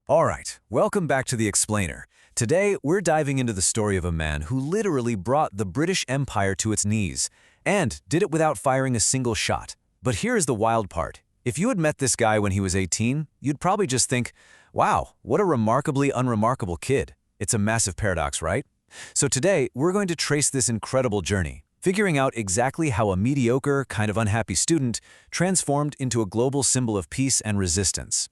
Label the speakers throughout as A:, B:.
A: All right, welcome back to The Explainer. Today, we're diving into the story of a man who literally brought the British Empire to its knees, and did it without firing a single shot. But here's the wild part. If you had met this guy when he was 18, you'd probably just think, wow, what a remarkably unremarkable kid. It's a massive paradox, right? So today, we're going to trace this incredible journey, figuring out exactly how a mediocre, kind of unhappy student transformed into a global symbol of peace and resistance.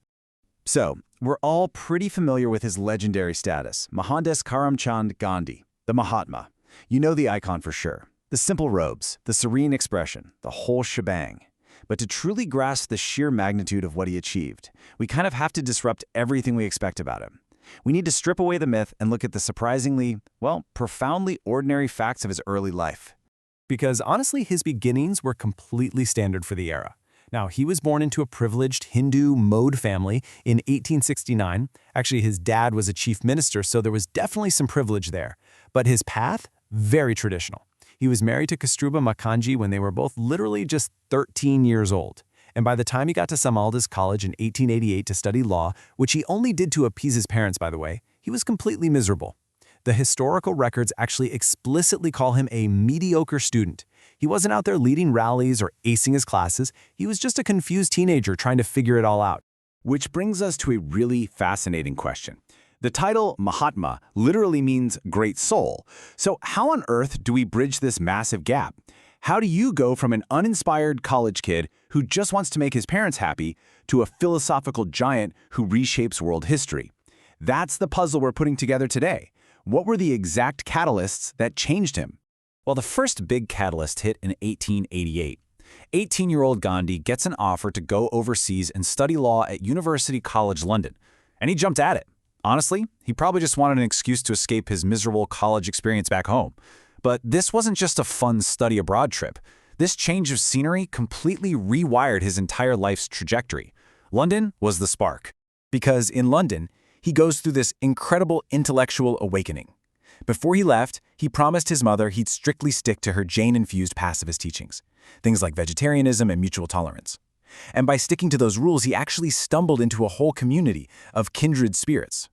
B: So, we're all pretty familiar with his legendary status, Mohandas Gandhi, the Mahatma. You know the icon for sure. The simple robes, the serene expression, the whole shebang. But to truly grasp the sheer magnitude of what he achieved, we kind of have to disrupt everything we expect about him. We need to strip away the myth and look at the surprisingly, well, profoundly ordinary facts of his early life.
C: Because honestly, his beginnings were completely standard for the era. Now, he was born into a privileged Hindu mode family in 1869. Actually, his dad was a chief minister, so there was definitely some privilege there. But his path, very traditional. He was married to Kasturba Mukherjee when they were both literally just 13 years old. And by the time he got to Samaldas College in 1888 to study law, which he only did to appease his parents, by the way, he was completely miserable. The historical records actually explicitly call him a mediocre student. He wasn't out there leading rallies or acing his classes. He was just a confused teenager trying to figure it all out.
B: Which brings us to a really fascinating question. The title Mahatma literally means great soul. So how on earth do we bridge this massive gap? How do you go from an uninspired college kid who just wants to make his parents happy to a philosophical giant who reshapes world history? That's the puzzle we're putting together today. What were the exact catalysts that changed him?
A: Well, the first big catalyst hit in 1888. 18-year-old Gandhi gets an offer to go overseas and study law at University College London, and he jumped at it. Honestly, he probably just wanted an excuse to escape his miserable college experience back home. But this wasn't just a fun study abroad trip. This change of scenery completely rewired his entire life's trajectory. London was the spark. Because in London, he goes through this incredible intellectual awakening. Before he left, he promised his mother he'd strictly stick to her Jain-infused pacifist teachings, things like vegetarianism and mutual tolerance. And by sticking to those rules, he actually stumbled into a whole community of kindred spirits.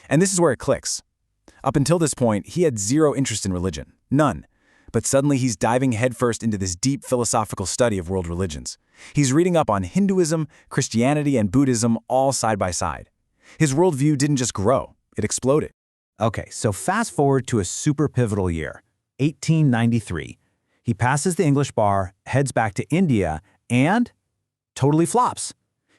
A: And this is where it clicks. Up until this point, he had zero interest in religion, none. But suddenly he's diving headfirst into this deep philosophical study of world religions. He's reading up on Hinduism, Christianity, and Buddhism all side by side. His worldview didn't just grow, it exploded.
C: Okay, so fast forward to a super pivotal year, 1893. He passes the English bar, heads back to India, and totally flops.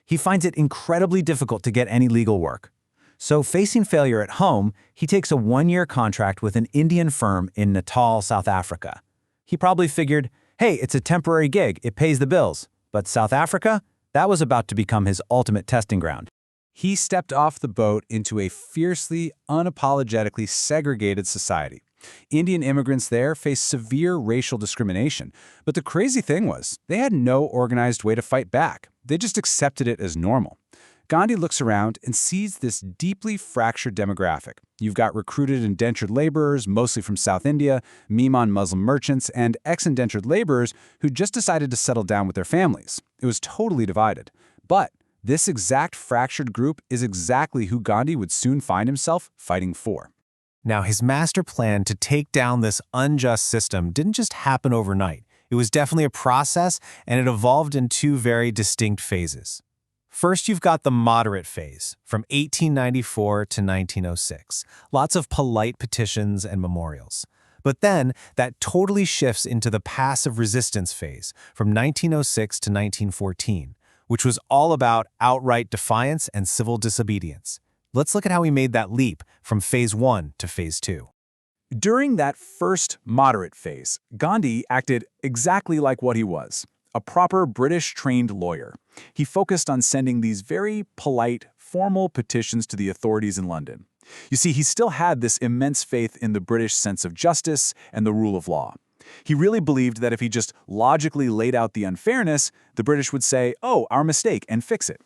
C: He finds it incredibly difficult to get any legal work. So facing failure at home, he takes a one-year contract with an Indian firm in Natal, South Africa. He probably figured, hey, it's a temporary gig, it pays the bills. But South Africa? That was about to become his ultimate testing ground.
D: He stepped off the boat into a fiercely, unapologetically segregated society. Indian immigrants there faced severe racial discrimination. But the crazy thing was, they had no organized way to fight back. They just accepted it as normal. Gandhi looks around and sees this deeply fractured demographic. You've got recruited indentured laborers, mostly from South India, Mehman Muslim merchants, and ex-indentured laborers who just decided to settle down with their families. It was totally divided. But this exact fractured group is exactly who Gandhi would soon find himself fighting for.
C: Now, his master plan to take down this unjust system didn't just happen overnight. It was definitely a process, and it evolved in two very distinct phases. First, you've got the moderate phase, from 1894 to 1906. Lots of polite petitions and memorials. But then, that totally shifts into the passive resistance phase, from 1906 to 1914. Which was all about outright defiance and civil disobedience. Let's look at how he made that leap from phase 1 to phase 2.
D: During that first moderate phase, Gandhi acted exactly like what he was, a proper British-trained lawyer. He focused on sending these very polite, formal petitions to the authorities in London. You see, he still had this immense faith in the British sense of justice and the rule of law. He really believed that if he just logically laid out the unfairness, the British would say, oh, our mistake, and fix it.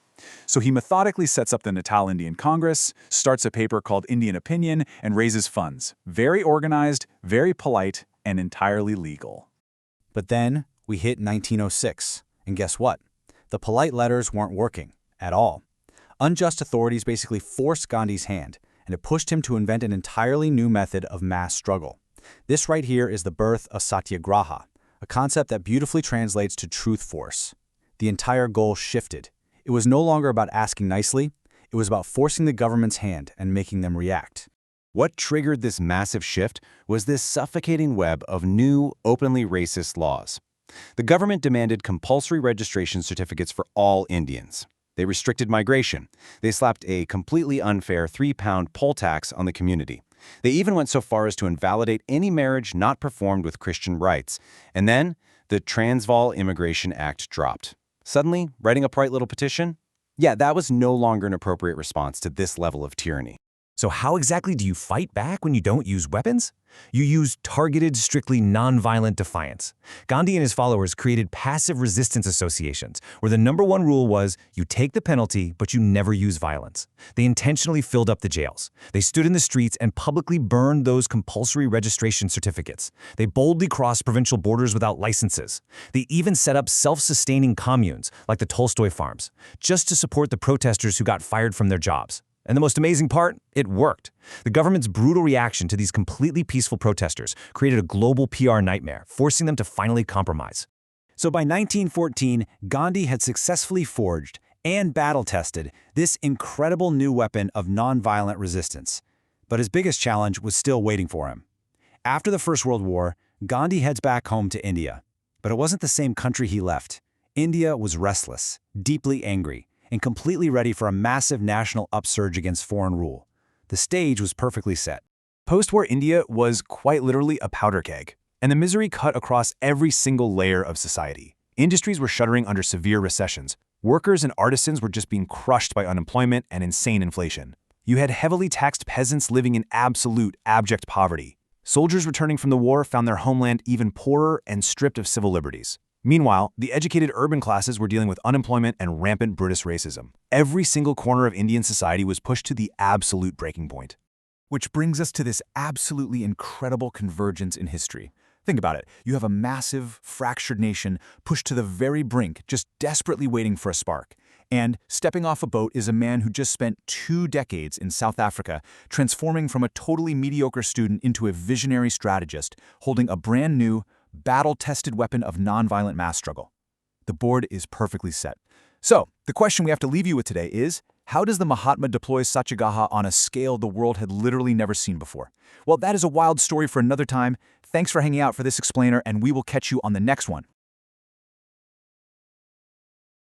D: So he methodically sets up the Natal Indian Congress, starts a paper called Indian Opinion, and raises funds. Very organized, very polite, and entirely legal.
B: But then we hit 1906, and guess what? The polite letters weren't working at all. Unjust authorities basically forced Gandhi's hand, and it pushed him to invent an entirely new method of mass struggle. This right here is the birth of Satyagraha, a concept that beautifully translates to truth force. The entire goal shifted. It was no longer about asking nicely, it was about forcing the government's hand and making them react.
C: What triggered this massive shift was this suffocating web of new, openly racist laws. The government demanded compulsory registration certificates for all Indians. They restricted migration. They slapped a completely unfair 3-pound poll tax on the community. They even went so far as to invalidate any marriage not performed with Christian rites. And then, the Transvaal Immigration Act dropped. Suddenly, writing a polite little petition? Yeah, that was no longer an appropriate response to this level of tyranny.
A: So how exactly do you fight back when you don't use weapons? You use targeted, strictly nonviolent defiance. Gandhi and his followers created passive resistance associations, where the #1 rule was you take the penalty, but you never use violence. They intentionally filled up the jails. They stood in the streets and publicly burned those compulsory registration certificates. They boldly crossed provincial borders without licenses. They even set up self-sustaining communes, like the Tolstoy farms, just to support the protesters who got fired from their jobs. And the most amazing part? It worked. The government's brutal reaction to these completely peaceful protesters created a global PR nightmare, forcing them to finally compromise.
B: So by 1914, Gandhi had successfully forged and battle-tested this incredible new weapon of nonviolent resistance. But his biggest challenge was still waiting for him. After the First World War, Gandhi heads back home to India. But it wasn't the same country he left. India was restless, deeply angry, and completely ready for a massive national upsurge against foreign rule. The stage was perfectly set.
D: Post-war India was quite literally a powder keg, and the misery cut across every single layer of society. Industries were shuddering under severe recessions. Workers and artisans were just being crushed by unemployment and insane inflation. You had heavily taxed peasants living in absolute, abject poverty. Soldiers returning from the war found their homeland even poorer and stripped of civil liberties. Meanwhile, the educated urban classes were dealing with unemployment and rampant British racism. Every single corner of Indian society was pushed to the absolute breaking point. Which brings us to this absolutely incredible convergence in history. Think about it. You have a massive, fractured nation pushed to the very brink, just desperately waiting for a spark. And stepping off a boat is a man who just spent 2 decades in South Africa, transforming from a totally mediocre student into a visionary strategist, holding a brand new, battle-tested weapon of nonviolent mass struggle. The board is perfectly set. So, the question we have to leave you with today is, how does the Mahatma deploy Satyagraha on a scale the world had literally never seen before? Well, that is a wild story for another time. Thanks for hanging out for this explainer, and we will catch you on the next one.